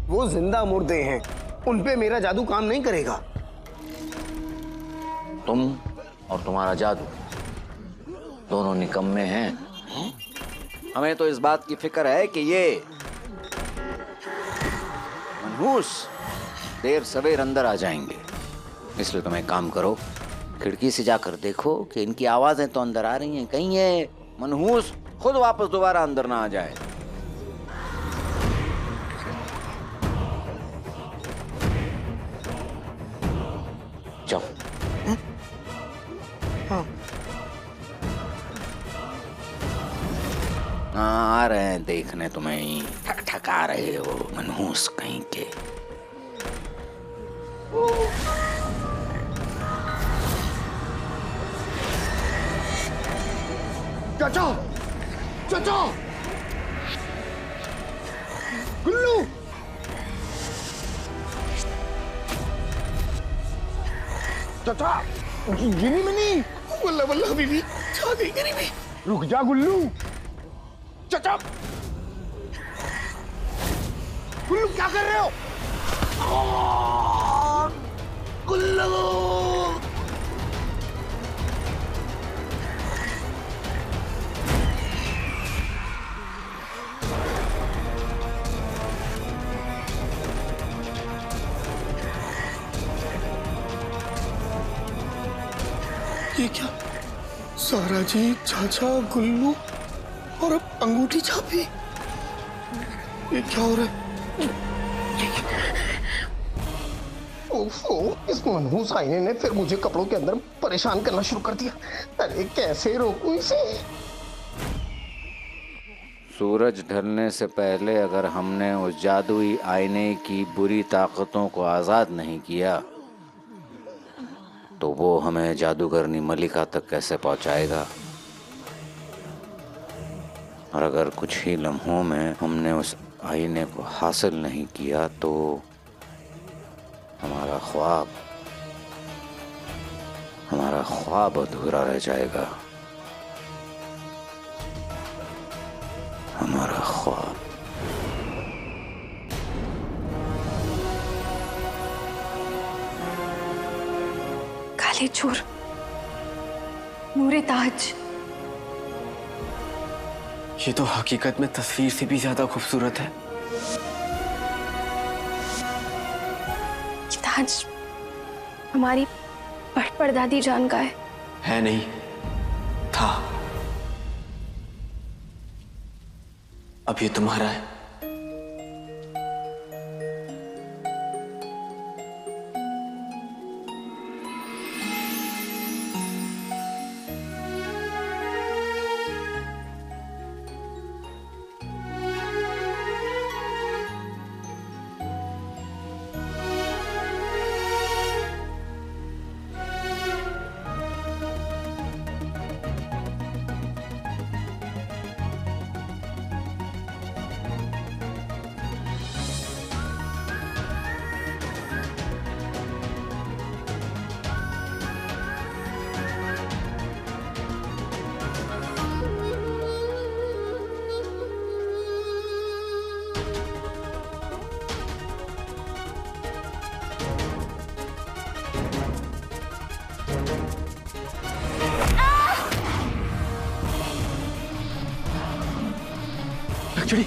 वो जिंदा मुर्दे हैं, उन पे मेरा जादू काम नहीं करेगा। तुम और तुम्हारा जादू दोनों निकम्मे हैं। हमें तो इस बात की फिक्र है कि ये मनहूस देर सवेर अंदर आ जाएंगे, इसलिए तुम एक काम करो, खिड़की से जाकर देखो कि इनकी आवाजें तो अंदर आ रही हैं, कहीं ये मनहूस खुद वापस दोबारा अंदर ना आ जाए। जाओ। हाँ आ रहे हैं देखने तुम्हें ही, ठक ठक आ रहे हो मनहूस कहीं के। चाचा, चाचा, गुल्लू, चाचा, गिनी मिनी, वल्ला वल्ला बीबी, छा गई गिनी में। रुक जा गुल्लू, चाचा, गुल्लू क्या कर रहे हो? गुल्लू, ये क्या? सारा जी, चाचा, गुल्लू और अब अंगूठी छापी। ये क्या हो रहा है? ओफो, इस मनहूस आईने ने फिर मुझे कपड़ों के अंदर परेशान करना शुरू कर दिया। अरे कैसे रोकूं इसे? सूरज ढलने से पहले अगर हमने उस जादुई आईने की बुरी ताकतों को आजाद नहीं किया तो वो हमें जादूगरनी मलिका तक कैसे पहुंचाएगा। और अगर कुछ ही लम्हों में हमने उस आईने को हासिल नहीं किया तो हमारा ख्वाब अधूरा रह जाएगा। हमारा ख्वाब। काले चोर, नूरे ताज, ये तो हकीकत में तस्वीर से भी ज्यादा खूबसूरत है। ये ताज हमारी परदादी जान का है नहीं, था। अब ये तुम्हारा है। लक्ष्मी,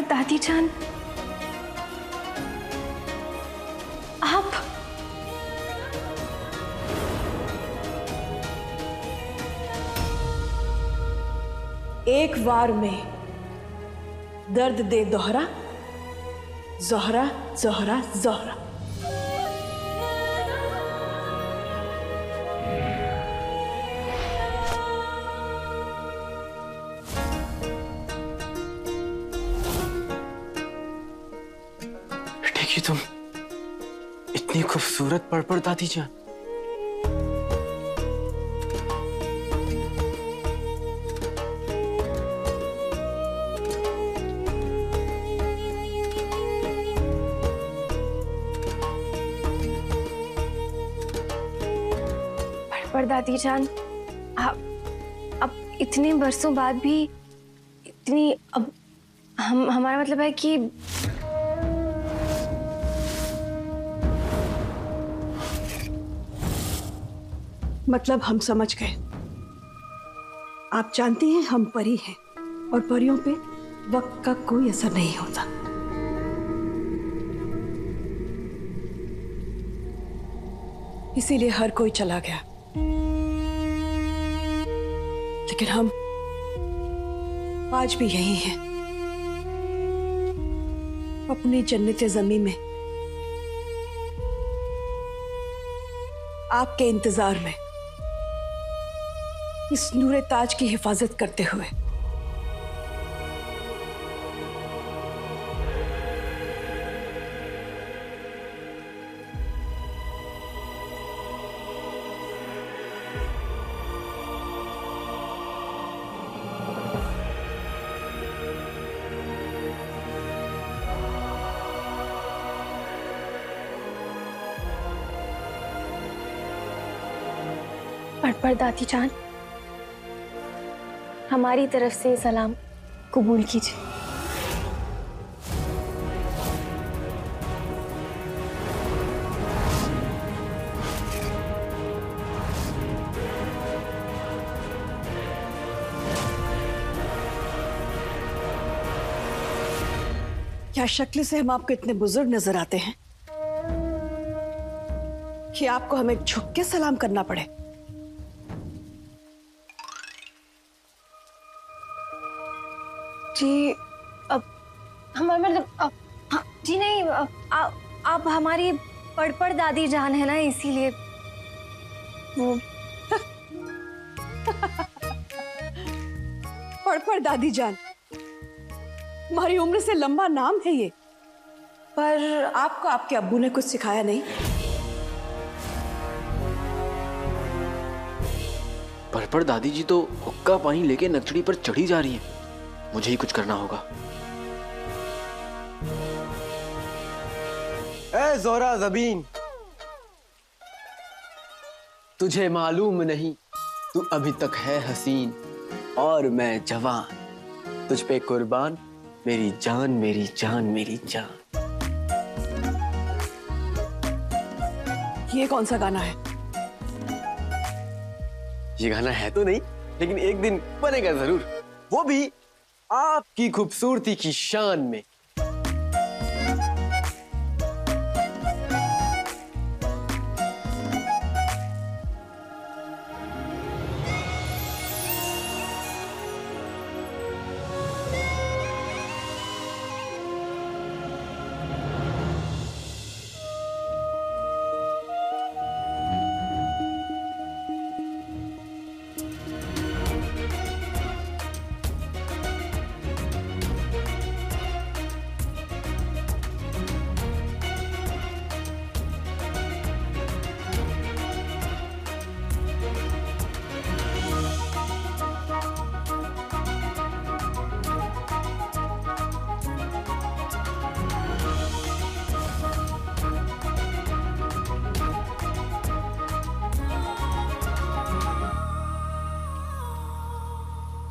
दादी जान, एक वार में दर्द दे दोहरा, जोहरा जोहरा जोहरा। बेटे की तुम इतनी खूबसूरत पढ़ दादी जान। पर दादी जान, आप अब इतने बरसों बाद भी इतनी, अब हमारा मतलब है कि मतलब हम समझ गए। आप जानती हैं हम परी हैं और परियों पे वक्त का कोई असर नहीं होता। इसीलिए हर कोई चला गया, लेकिन हम आज भी यही हैं, अपनी जन्नत ज़मीन में आपके इंतजार में, इस नूरे ताज की हिफाजत करते हुए। पर दादी जान, हमारी तरफ से सलाम कबूल कीजिए। क्या शक्ल से हम आपको इतने बुजुर्ग नजर आते हैं कि आपको हमें झुक के सलाम करना पड़े? जी, अब हमारा मतलब हाँ, जी नहीं, आप हमारी पड़ दादी जान है ना, इसीलिए वो पड़ दादी जान हमारी उम्र से लंबा नाम है ये, पर आपको आपके अब्बू ने कुछ सिखाया नहीं? पर दादी जी तो हुक्का पानी लेके नकचड़ी पर चढ़ी जा रही है। मुझे ही कुछ करना होगा। ए जोहरा ज़बीन, तुझे मालूम नहीं तू अभी तक है हसीन और मैं जवान, तुझ पे कुर्बान मेरी जान मेरी जान मेरी जान। ये कौन सा गाना है? ये गाना है तो नहीं, लेकिन एक दिन बनेगा जरूर, वो भी आपकी खूबसूरती की शान में।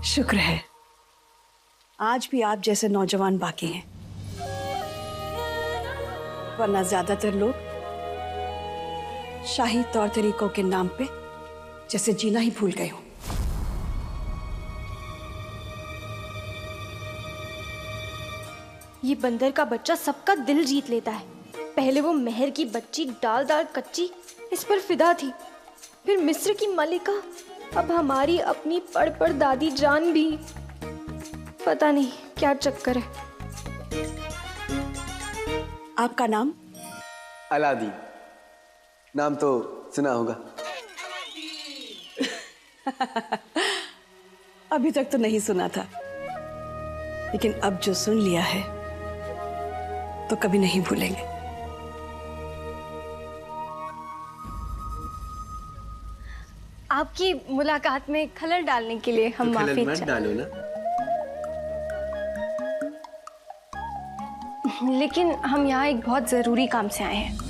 शुक्र है आज भी आप जैसे नौजवान बाकी हैं, वरना ज्यादातर लोग शाही तौर तरीकों के नाम पे जैसे जीना ही भूल गए हो। ये बंदर का बच्चा सबका दिल जीत लेता है। पहले वो मेहर की बच्ची डाल डाल कच्ची इस पर फिदा थी, फिर मिस्र की मलिका, अब हमारी अपनी पड़ दादी जान भी। पता नहीं क्या चक्कर है। आपका नाम? अलादीन। नाम तो सुना होगा। अभी तक तो नहीं सुना था, लेकिन अब जो सुन लिया है तो कभी नहीं भूलेंगे। आपकी मुलाकात में खलल डालने के लिए हम तो माफी खलल मत डालो ना। लेकिन हम यहाँ एक बहुत जरूरी काम से आए हैं।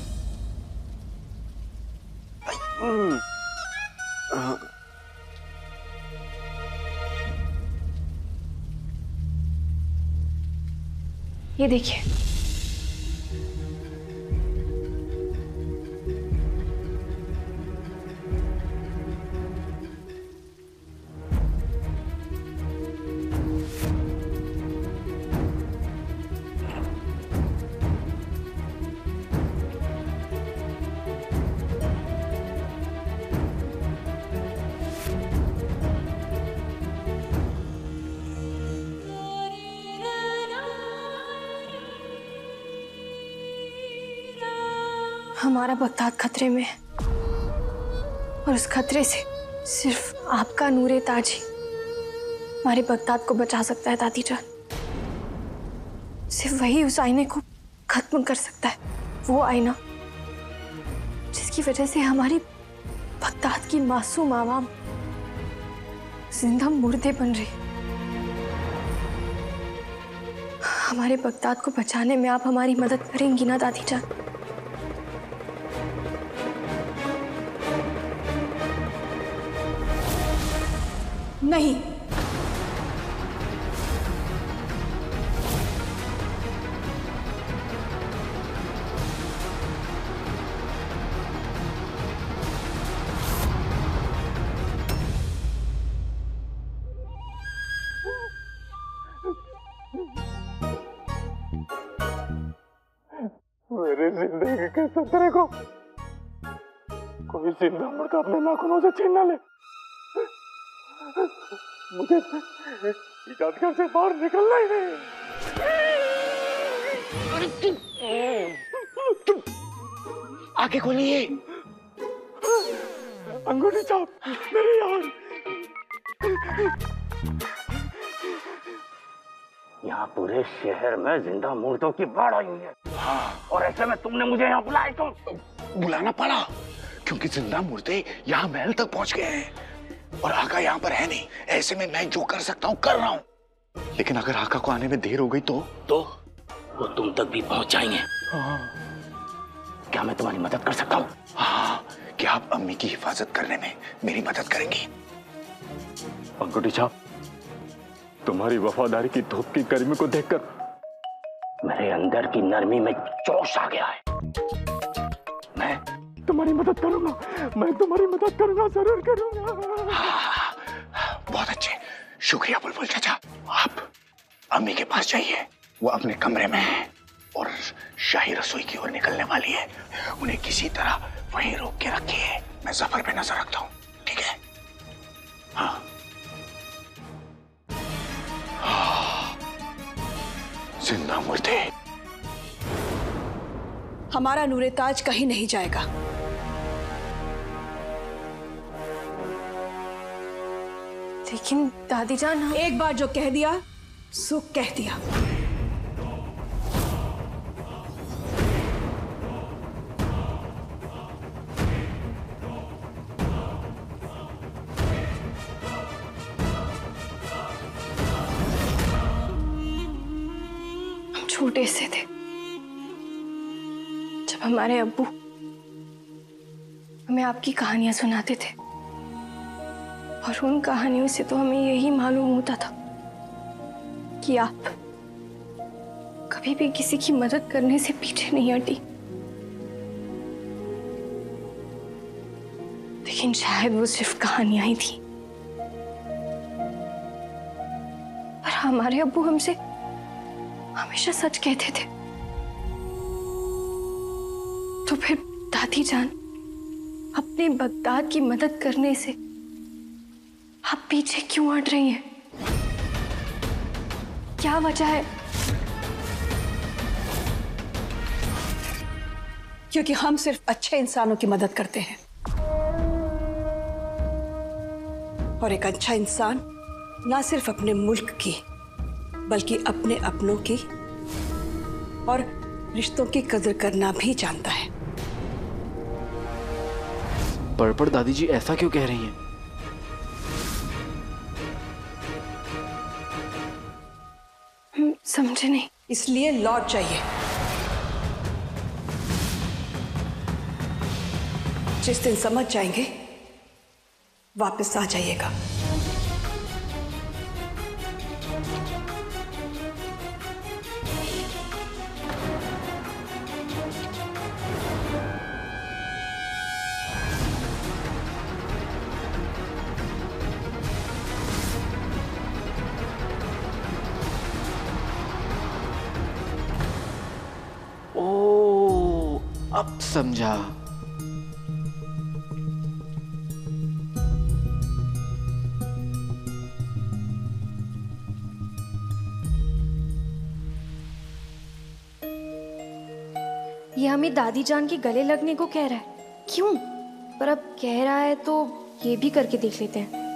ये देखिए, हमारा बगदाद खतरे में है और उस खतरे से सिर्फ आपका नूरे ताज ही हमारे बगदाद को बचा सकता है दादी जान। सिर्फ वही उस आईने को खत्म कर सकता है, वो आईना जिसकी वजह से हमारी बगदाद की मासूम आवाम जिंदा मुर्दे बन रही। हमारे बगदाद को बचाने में आप हमारी मदद करेंगी ना दादी जान? नहीं, मेरे जिंदगी के सतरे को कोई जिंदा मुर्दा अपने नाखूनों से छीन ना ले। मुझे इजाजत से बाहर निकलना ही नहीं। तुम आगे खोलिए। अंगूठी छाप मेरी यार। यहाँ पूरे शहर में जिंदा मुर्दों की बाढ़ आई हुई है। और ऐसे में तुमने मुझे यहाँ बुलाया क्यों? बुलाना पड़ा क्योंकि जिंदा मुर्दे यहाँ महल तक पहुंच गए हैं और आका यहाँ पर है नहीं। ऐसे में मैं जो कर सकता हूँ कर रहा हूँ, लेकिन अगर आका को आने में देर हो गई तो वो तुम तक भी पहुंच जाएंगे। क्या मैं तुम्हारी मदद कर सकता हूँ? हाँ, क्या आप अम्मी की हिफाजत करने में मेरी मदद करेंगी? अंगूठी छाप, तुम्हारी वफादारी की धूप की गर्मी को देखकर मेरे अंदर की नरमी में जोश आ गया है। मैं तुम्हारी मदद करूंगा, मैं तुम्हारी मदद करूंगा, जरूर करूंगा। बहुत अच्छे, शुक्रिया बुलबुल चाचा। आप अम्मी के पास जाइए, वो अपने कमरे में है और शाही रसोई की ओर निकलने वाली है। उन्हें किसी तरह वहीं रोक के रखिए, मैं जफर पे नजर रखता हूँ, ठीक है? हाँ। जिंदा मुर्दे। हमारा नूरे ताज कहीं नहीं जाएगा। लेकिन दादी जान, एक बार जो कह दिया सो कह दिया। हम छोटे से थे जब हमारे अब्बू हमें आपकी कहानियां सुनाते थे और उन कहानियों से तो हमें यही मालूम होता था कि आप कभी भी किसी की मदद करने से पीछे नहीं हटी। लेकिन शायद वो सिर्फ कहानियां ही थी। पर हमारे अब्बू हमसे हमेशा सच कहते थे। तो फिर दादी जान, अपने बगदाद की मदद करने से आप पीछे क्यों हट रही हैं? क्या वजह है? क्योंकि हम सिर्फ अच्छे इंसानों की मदद करते हैं, और एक अच्छा इंसान ना सिर्फ अपने मुल्क की बल्कि अपने अपनों की और रिश्तों की कदर करना भी जानता है। पर दादी जी ऐसा क्यों कह रही हैं? समझे नहीं। इसलिए लौट जाइए। जिस दिन समझ जाएंगे वापस आ जाइएगा। ओ, अब समझा। ये हमें दादी जान के गले लगने को कह रहा है। क्यों? पर अब कह रहा है तो ये भी करके देख लेते हैं।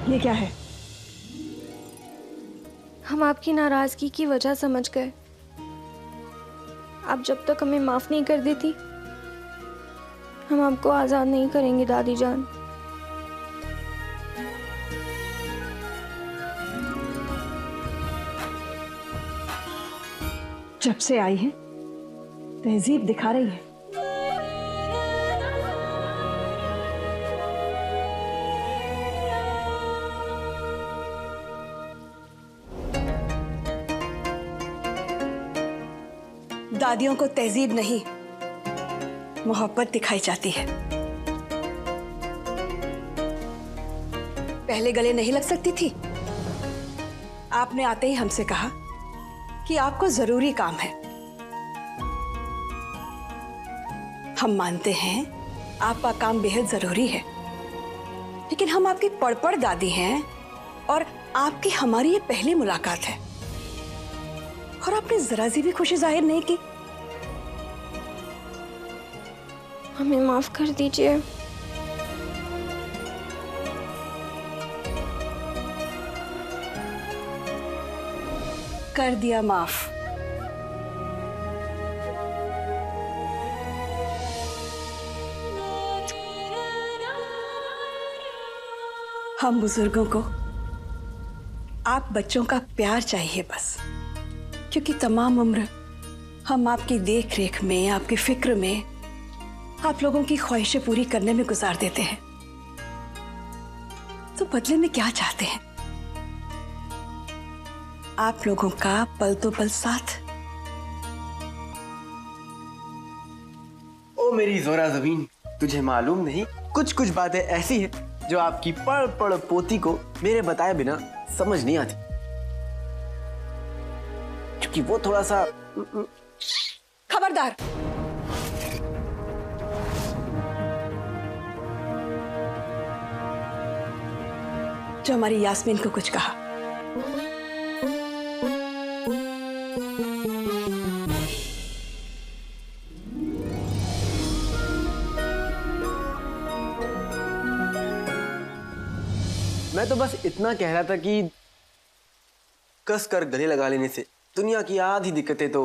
ये क्या है? हम आपकी नाराजगी की वजह समझ गए। आप जब तक हमें माफ नहीं कर देती, हम आपको आजाद नहीं करेंगे दादी जान। जब से आई है तहजीब दिखा रही है। दादियों को तहजीब नहीं, मोहब्बत दिखाई जाती है। पहले गले नहीं लग सकती थी? आपने आते ही हमसे कहा कि आपको जरूरी काम है। हम मानते हैं आपका काम बेहद जरूरी है, लेकिन हम आपकी पड़पड़ दादी हैं और आपकी हमारी ये पहली मुलाकात है, और आपने जरा सी भी खुशी जाहिर नहीं की। हमें माफ कर दीजिए। कर दिया माफ। हम बुजुर्गों को आप बच्चों का प्यार चाहिए बस, क्योंकि तमाम उम्र हम आपकी देख रेख में, आपकी फिक्र में, आप लोगों की ख्वाहिशें पूरी करने में गुजार देते हैं। तो बदले में क्या चाहते हैं? आप लोगों का पल तो पल साथ। ओ मेरी जोरा जमीन, तुझे मालूम नहीं, कुछ कुछ बातें ऐसी हैं जो आपकी पड़ पड़ पोती को मेरे बताए बिना समझ नहीं आती, क्योंकि वो थोड़ा सा। खबरदार! जो हमारी यास्मीन को कुछ कहा। मैं तो बस इतना कह रहा था कि कस कर गले लगा लेने से दुनिया की आधी दिक्कतें तो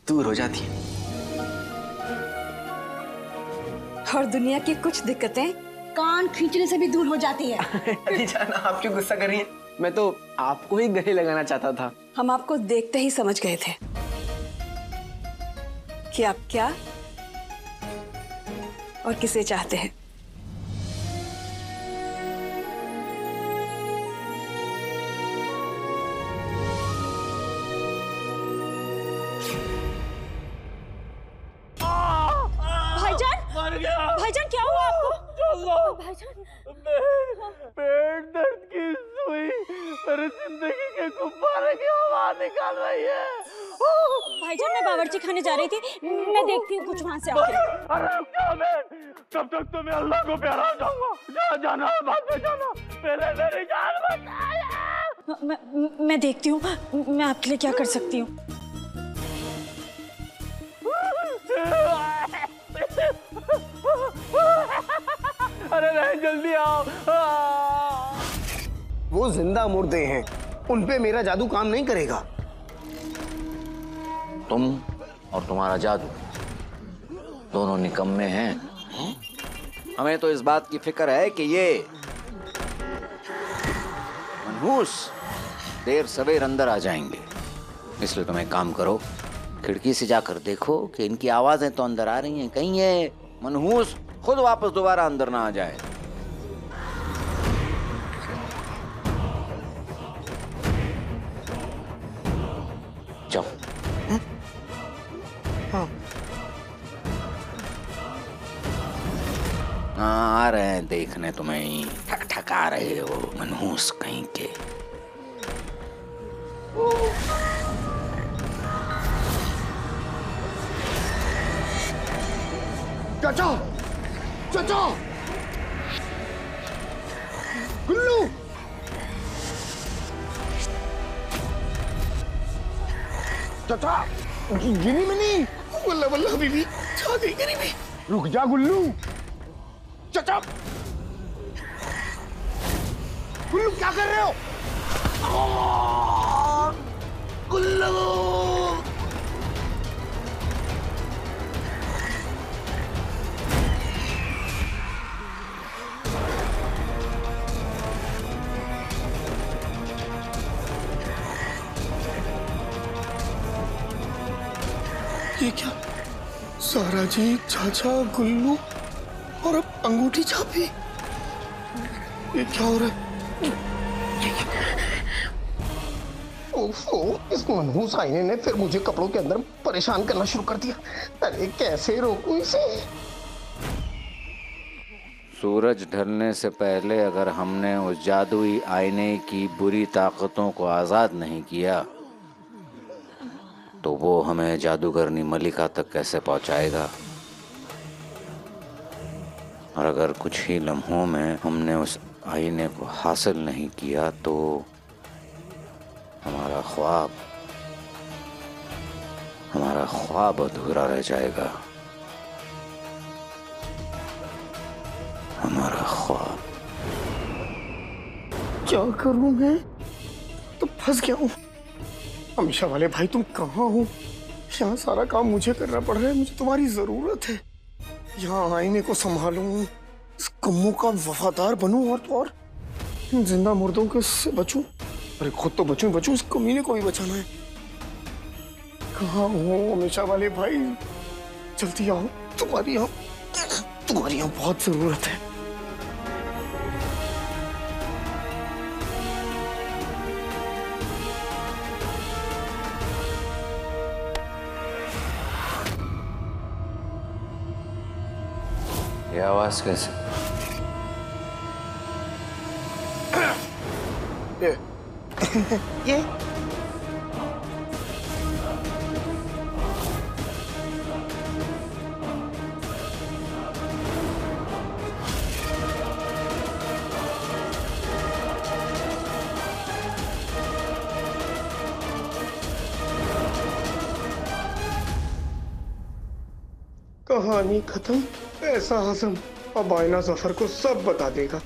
दूर हो जाती हैं। और दुनिया की कुछ दिक्कतें कान खींचने से भी दूर हो जाती है। अरे जाना, आप क्यों गुस्सा कर रही हैं? मैं तो आपको ही गले लगाना चाहता था। हम आपको देखते ही समझ गए थे कि आप क्या और किसे चाहते हैं। भाईजान क्या हुआ आपको? पेट दर्द की सुई मेरी जिंदगी के गुब्बारे की हवा निकाल रही है। भाईजान मैं बावर्ची खाने जा रही थी, मैं देखती हूँ कुछ वहाँ से आके। अरे क्या बहन, कब तक तो मैं अल्लाह को प्यारा हो जाऊंगा। जहाँ जाना है बाद में जाना, पहले मेरी जान बचा। मैं देखती हूँ मैं आपके लिए क्या कर सकती हूँ। अरे नहीं, जल्दी आओ। वो जिंदा मुर्दे हैं, उन पे मेरा जादू काम नहीं करेगा। तुम और तुम्हारा जादू दोनों निकम्मे हैं। हमें तो इस बात की फिक्र है कि ये मनहूस देर सवेर अंदर आ जाएंगे, इसलिए तुम एक काम करो, खिड़की से जाकर देखो कि इनकी आवाजें तो अंदर आ रही हैं, कहीं ये मनहूस खुद वापस दोबारा अंदर ना आ जाए। जाओ। हाँ। आ रहे हैं देखने तुम्हें, ठक ठक आ रहे हो मनहूस कहीं के। चाचा, चाचा, गुल्लू, चाचा, गिनी मिनी, वल्ला वल्ला बीबी, जा गई गरीबी। रुक जा गुल्लू, चाचा, गुल्लू क्या कर रहे हो? गुल्लू, ये क्या? सारा जी, चाचा, गुल्लू और अब अंगूठी छापी। ये क्या हो रहा है? ओफो, इस मनहूस आईने ने फिर मुझे कपड़ों के अंदर परेशान करना शुरू कर दिया। अरे कैसे रोकूं इसे? सूरज ढलने से पहले अगर हमने उस जादुई आईने की बुरी ताकतों को आजाद नहीं किया तो वो हमें जादूगरनी मलिका तक कैसे पहुंचाएगा। और अगर कुछ ही लम्हों में हमने उस आईने को हासिल नहीं किया तो हमारा ख्वाब अधूरा रह जाएगा। हमारा ख्वाब। क्या करूं मैं? तो फंस गया हूं। हमेशा वाले भाई, तुम कहाँ हो? यहाँ सारा काम मुझे करना पड़ रहा है, मुझे तुम्हारी जरूरत है। यहाँ आईने को संभालूं, इस कम्मों का वफादार बनूं और तो और जिंदा मुर्दों के से बचूं। अरे खुद तो बचूं, इस कमीने को भी बचाना है। कहाँ हो हमेशा वाले भाई? जल्दी आओ, तुम्हारी यहाँ बहुत जरूरत है। ये आवाज कैसे? ये कहानी खत्म। ऐसा हजम अब आईना जफर को सब बता देगा।